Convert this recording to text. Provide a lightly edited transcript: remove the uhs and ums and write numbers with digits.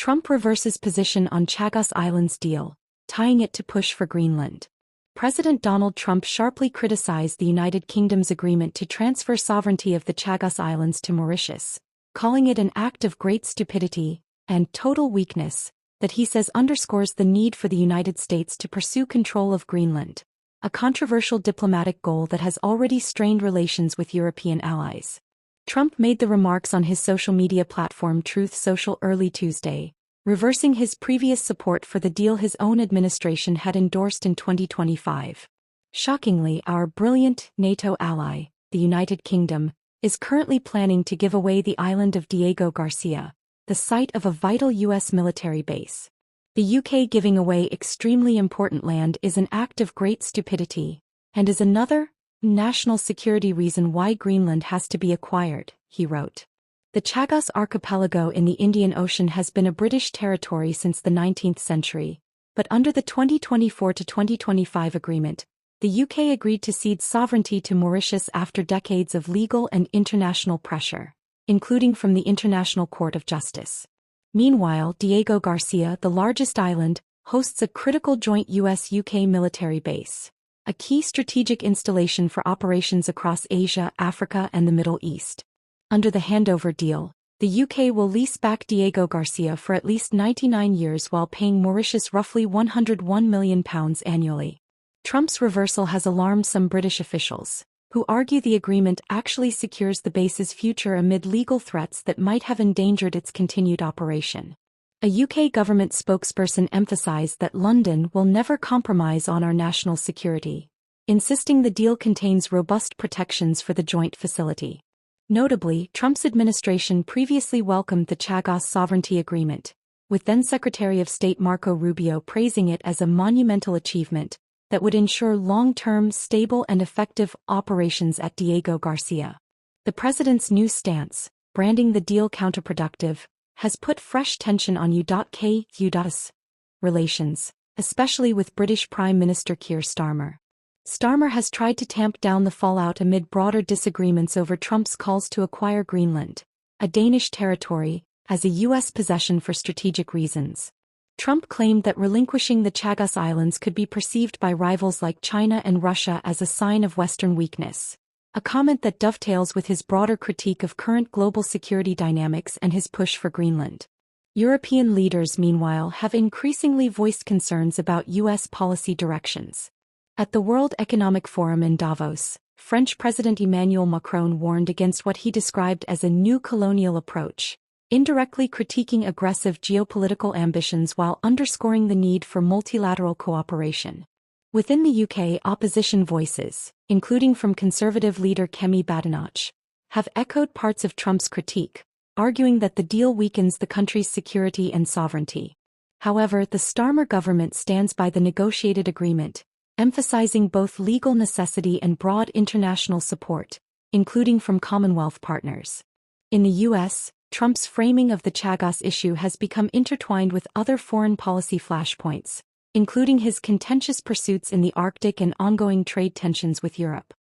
Trump reverses position on Chagos Islands deal, tying it to push for Greenland. President Donald Trump sharply criticized the United Kingdom's agreement to transfer sovereignty of the Chagos Islands to Mauritius, calling it an act of great stupidity and total weakness that he says underscores the need for the United States to pursue control of Greenland, a controversial diplomatic goal that has already strained relations with European allies. Trump made the remarks on his social media platform Truth Social early Tuesday, reversing his previous support for the deal his own administration had endorsed in 2025. Shockingly, our brilliant NATO ally, the United Kingdom, is currently planning to give away the island of Diego Garcia, the site of a vital U.S. military base. The UK giving away extremely important land is an act of great stupidity, and is another national security reason why Greenland has to be acquired, he wrote. The Chagos Archipelago in the Indian Ocean has been a British territory since the 19th century, but under the 2024-2025 agreement, the UK agreed to cede sovereignty to Mauritius after decades of legal and international pressure, including from the International Court of Justice. Meanwhile, Diego Garcia, the largest island, hosts a critical joint US-UK military base, a key strategic installation for operations across Asia, Africa, and the Middle East. Under the handover deal, the UK will lease back Diego Garcia for at least 99 years while paying Mauritius roughly £101 million annually. Trump's reversal has alarmed some British officials, who argue the agreement actually secures the base's future amid legal threats that might have endangered its continued operation. A UK government spokesperson emphasized that London will never compromise on our national security, insisting the deal contains robust protections for the joint facility. Notably, Trump's administration previously welcomed the Chagos Sovereignty Agreement, with then-Secretary of State Marco Rubio praising it as a monumental achievement that would ensure long-term, stable and effective operations at Diego Garcia. The president's new stance, branding the deal counterproductive, has put fresh tension on UK-US relations, especially with British Prime Minister Keir Starmer. Starmer has tried to tamp down the fallout amid broader disagreements over Trump's calls to acquire Greenland, a Danish territory, as a US possession for strategic reasons. Trump claimed that relinquishing the Chagos Islands could be perceived by rivals like China and Russia as a sign of Western weakness, a comment that dovetails with his broader critique of current global security dynamics and his push for Greenland. European leaders, meanwhile, have increasingly voiced concerns about US policy directions. At the World Economic Forum in Davos, French President Emmanuel Macron warned against what he described as a new colonial approach, indirectly critiquing aggressive geopolitical ambitions while underscoring the need for multilateral cooperation. Within the UK, opposition voices, including from Conservative leader Kemi Badenoch, have echoed parts of Trump's critique, arguing that the deal weakens the country's security and sovereignty. However, the Starmer government stands by the negotiated agreement, emphasizing both legal necessity and broad international support, including from Commonwealth partners. In the US, Trump's framing of the Chagos issue has become intertwined with other foreign policy flashpoints, including his contentious pursuits in the Arctic and ongoing trade tensions with Europe.